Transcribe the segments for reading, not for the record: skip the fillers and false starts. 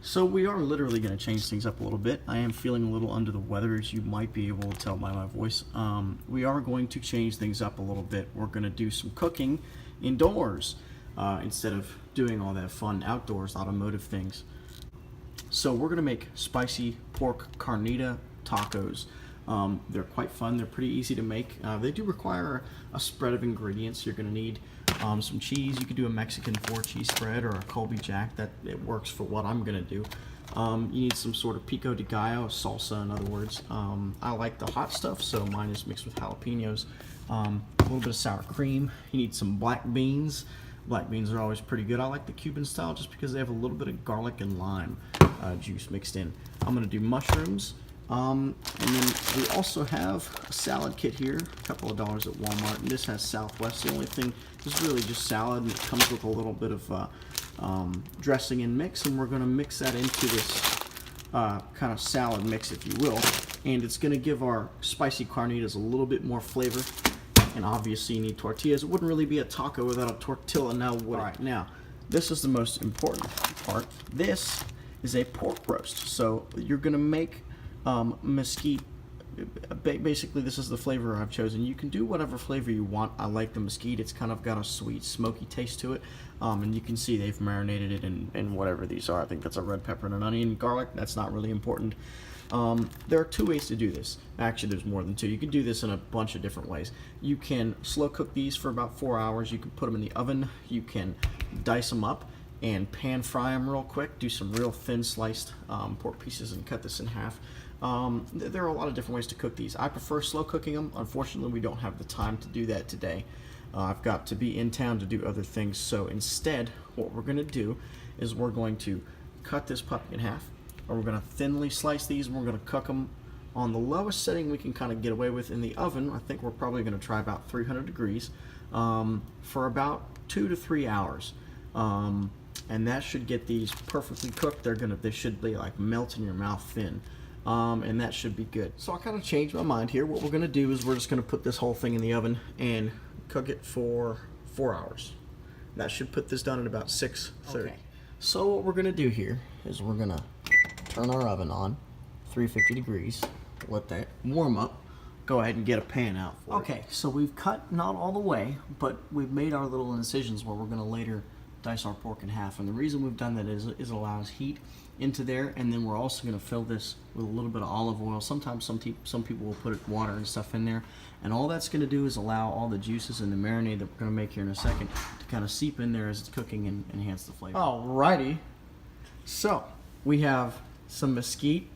So we are literally going to change things up a little bit. I am feeling a little under the weather, as you might be able to tell by my voice. We are going to change things up a little bit. We're going to do some cooking indoors instead of doing all that fun outdoors automotive things. So we're going to make spicy pork carnita tacos. They're quite fun. They're pretty easy to make. They do require a spread of ingredients. You're going to need some cheese. You could do a Mexican 4-cheese spread or a Colby Jack. That it works for what I'm going to do. You need some sort of pico de gallo, salsa in other words. I like the hot stuff, so mine is mixed with jalapenos. A little bit of sour cream. You need some black beans. Black beans are always pretty good. I like the Cuban style just because they have a little bit of garlic and lime juice mixed in. I'm going to do mushrooms. And then we also have a salad kit here, a couple of dollars at Walmart, and this has Southwest. The only thing is really just salad, and it comes with a little bit of dressing and mix, and we're going to mix that into this kind of salad mix, if you will, and it's going to give our spicy carnitas a little bit more flavor. And obviously you need tortillas. It wouldn't really be a taco without a tortilla, now would it? Right, now this is the most important part. This is a pork roast, so you're going to make mesquite. Basically, this is the flavor I've chosen. You can do whatever flavor you want. I like the mesquite. It's kind of got a sweet, smoky taste to it. And you can see they've marinated it in whatever these are. I think that's a red pepper and an onion, garlic. That's not really important. There are two ways to do this. Actually, there's more than two. You can do this in a bunch of different ways. You can slow cook these for about 4 hours. You can put them in the oven. You can dice them up and pan fry them real quick. Do some real thin sliced pork pieces and cut this in half. There are a lot of different ways to cook these. I prefer slow cooking them. Unfortunately, we don't have the time to do that today. I've got to be in town to do other things, so instead what we're going to do is we're going to cut this puppy in half, or we're going to thinly slice these, and we're going to cook them on the lowest setting we can kind of get away with in the oven. I think we're probably going to try about 300 degrees for about 2 to 3 hours. And that should get these perfectly cooked. They should be like melt in your mouth thin. And that should be good. So I kind of changed my mind here. What we're going to do is we're just going to put this whole thing in the oven and cook it for 4 hours. That should put this done at about 6:30. Okay. So what we're going to do here is we're going to turn our oven on, 350 degrees, let that warm up. Go ahead and get a pan out for it. Okay, so we've cut not all the way, but we've made our little incisions where we're going to later dice our pork in half. And the reason we've done that is it allows heat into there, and then we're also going to fill this with a little bit of olive oil. Sometimes some people will put water and stuff in there, and all that's going to do is allow all the juices and the marinade that we're going to make here in a second to kind of seep in there as it's cooking and enhance the flavor. Alrighty, so we have some mesquite,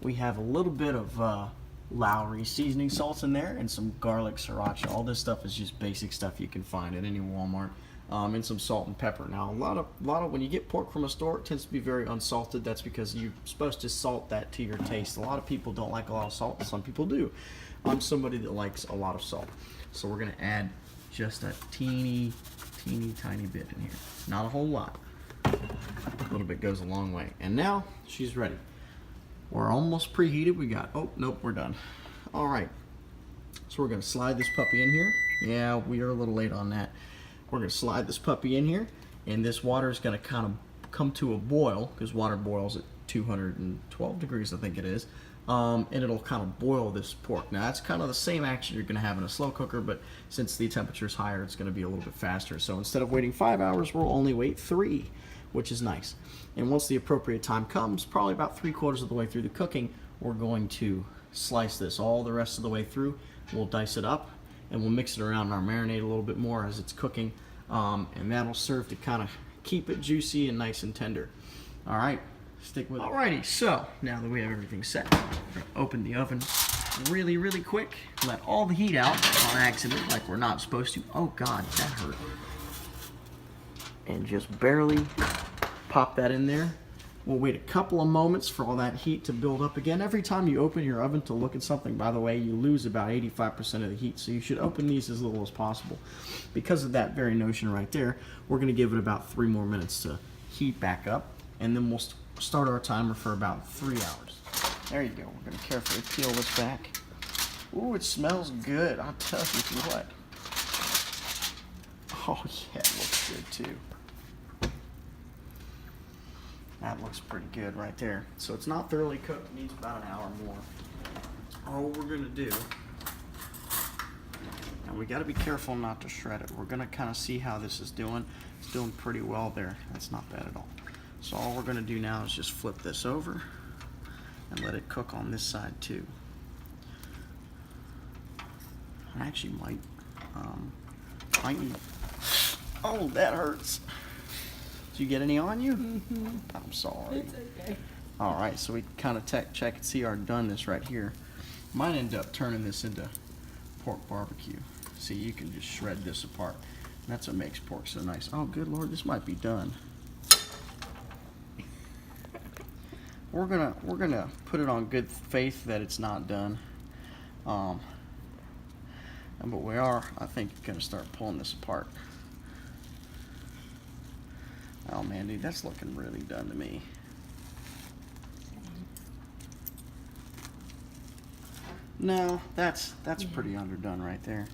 we have a little bit of Lowry seasoning salts in there, and some garlic sriracha. All this stuff is just basic stuff you can find at any Walmart. And some salt and pepper. Now, a lot of when you get pork from a store, it tends to be very unsalted. That's because you're supposed to salt that to your taste. A lot of people don't like a lot of salt, some people do. I'm somebody that likes a lot of salt. So we're gonna add just a teeny tiny bit in here. Not a whole lot. A little bit goes a long way. And now she's ready. We're almost preheated. Oh, nope, we're done. All right, so we're gonna slide this puppy in here. Yeah, we are a little late on that. We're going to slide this puppy in here, and this water is going to kind of come to a boil, because water boils at 212 degrees, I think it is, and it'll kind of boil this pork. Now, that's kind of the same action you're going to have in a slow cooker, but since the temperature is higher, it's going to be a little bit faster. So instead of waiting 5 hours, we'll only wait 3, which is nice. And once the appropriate time comes, probably about 3/4 of the way through the cooking, we're going to slice this all the rest of the way through. We'll dice it up, and we'll mix it around in our marinade a little bit more as it's cooking, and that'll serve to kind of keep it juicy and nice and tender. All right, stick with it. Alrighty, so now that we have everything set, we're gonna open the oven really quick, let all the heat out on accident like we're not supposed to. Oh God, that hurt. And just barely pop that in there. We'll wait a couple of moments for all that heat to build up again. Every time you open your oven to look at something, by the way, you lose about 85% of the heat, so you should open these as little as possible. Because of that very notion right there, we're going to give it about 3 more minutes to heat back up, and then we'll start our timer for about 3 hours. There you go. We're going to carefully peel this back. Ooh, it smells good. I'll tell you what. Oh yeah, it looks good too. That looks pretty good right there. So it's not thoroughly cooked, it needs about an hour more. All we're gonna do, and we gotta be careful not to shred it. We're gonna kind of see how this is doing. It's doing pretty well there. That's not bad at all. So all we're gonna do now is just flip this over and let it cook on this side too. I actually might need, oh, that hurts. Did you get any on you? Mm-hmm. I'm sorry. It's okay. All right, so we kind of check and see our doneness right here. Might end up turning this into pork barbecue. See, you can just shred this apart. And that's what makes pork so nice. Oh, good Lord, this might be done. We're gonna put it on good faith that it's not done. But we are, I think, gonna start pulling this apart. Oh man, dude, that's looking really done to me. No, that's pretty underdone right there.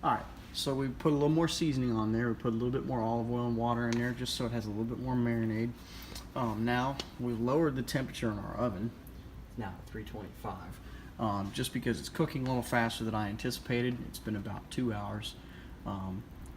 All right, so we put a little more seasoning on there. We put a little bit more olive oil and water in there just so it has a little bit more marinade. Now we've lowered the temperature in our oven. It's now at 325. Just because it's cooking a little faster than I anticipated. It's been about 2 hours,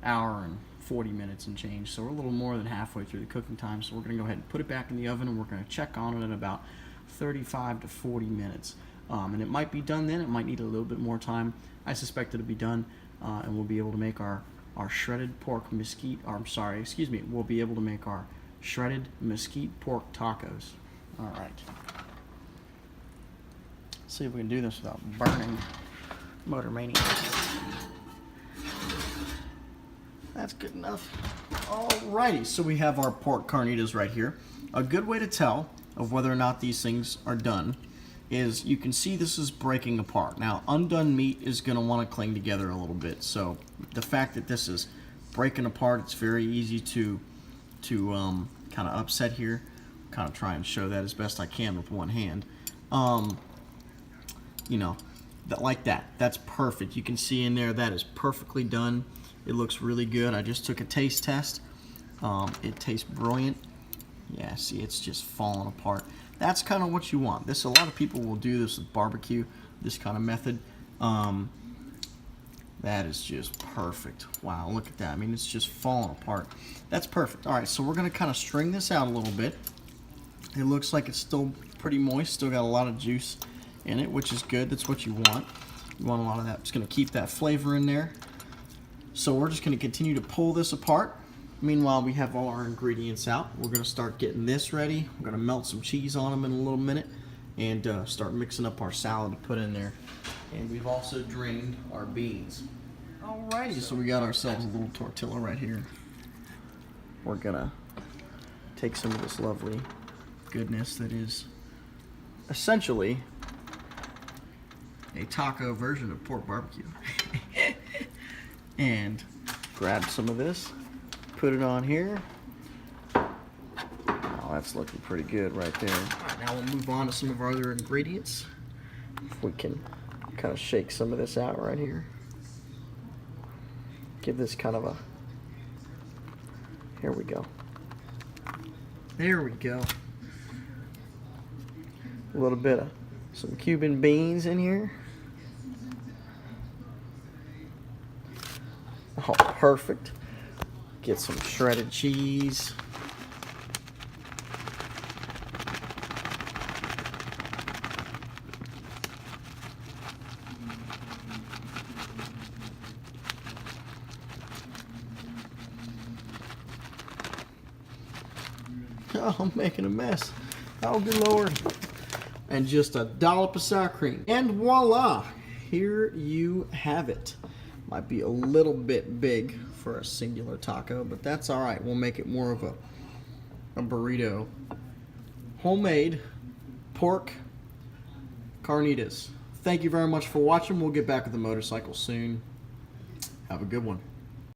hour and 40 minutes and change. So we're a little more than halfway through the cooking time. So we're gonna go ahead and put it back in the oven and we're gonna check on it in about 35 to 40 minutes. And it might be done then, it might need a little bit more time. I suspect it'll be done and we'll be able to make our shredded pork mesquite, or I'm sorry, excuse me, we'll be able to make our shredded mesquite pork tacos. All right. See if we can do this without burning Motor Mania. That's good enough. Alrighty, so we have our pork carnitas right here. A good way to tell of whether or not these things are done is you can see this is breaking apart. Now, undone meat is going to want to cling together a little bit. So the fact that this is breaking apart, it's very easy to kind of upset here. Kind of try and show that as best I can with one hand. You know, like that. That's perfect. You can see in there that is perfectly done. It looks really good. I just took a taste test. It tastes brilliant. Yeah, see, it's just falling apart. That's kind of what you want. A lot of people will do this with barbecue, this kind of method. That is just perfect. Wow, look at that. I mean, it's just falling apart. That's perfect. All right, so we're going to kind of string this out a little bit. It looks like it's still pretty moist, still got a lot of juice in it, which is good. That's what you want. You want a lot of that. It's going to keep that flavor in there. So we're just going to continue to pull this apart. Meanwhile, we have all our ingredients out. We're going to start getting this ready. We're going to melt some cheese on them in a little minute and start mixing up our salad to put in there. And we've also drained our beans. Alrighty, so we got ourselves a little tortilla right here. We're going to take some of this lovely goodness that is essentially a taco version of pork barbecue. And grab some of this, put it on here. Oh, that's looking pretty good right there. All right, now we'll move on to some of our other ingredients. We can kind of shake some of this out right here. Give this kind of a, here we go. There we go. A little bit of some Cuban beans in here. Oh, perfect. Get some shredded cheese. Oh, I'm making a mess. Oh, good Lord. And just a dollop of sour cream. And voila, here you have it. Might be a little bit big for a singular taco, but that's all right. We'll make it more of a burrito. Homemade pork carnitas. Thank you very much for watching. We'll get back with the motorcycle soon. Have a good one.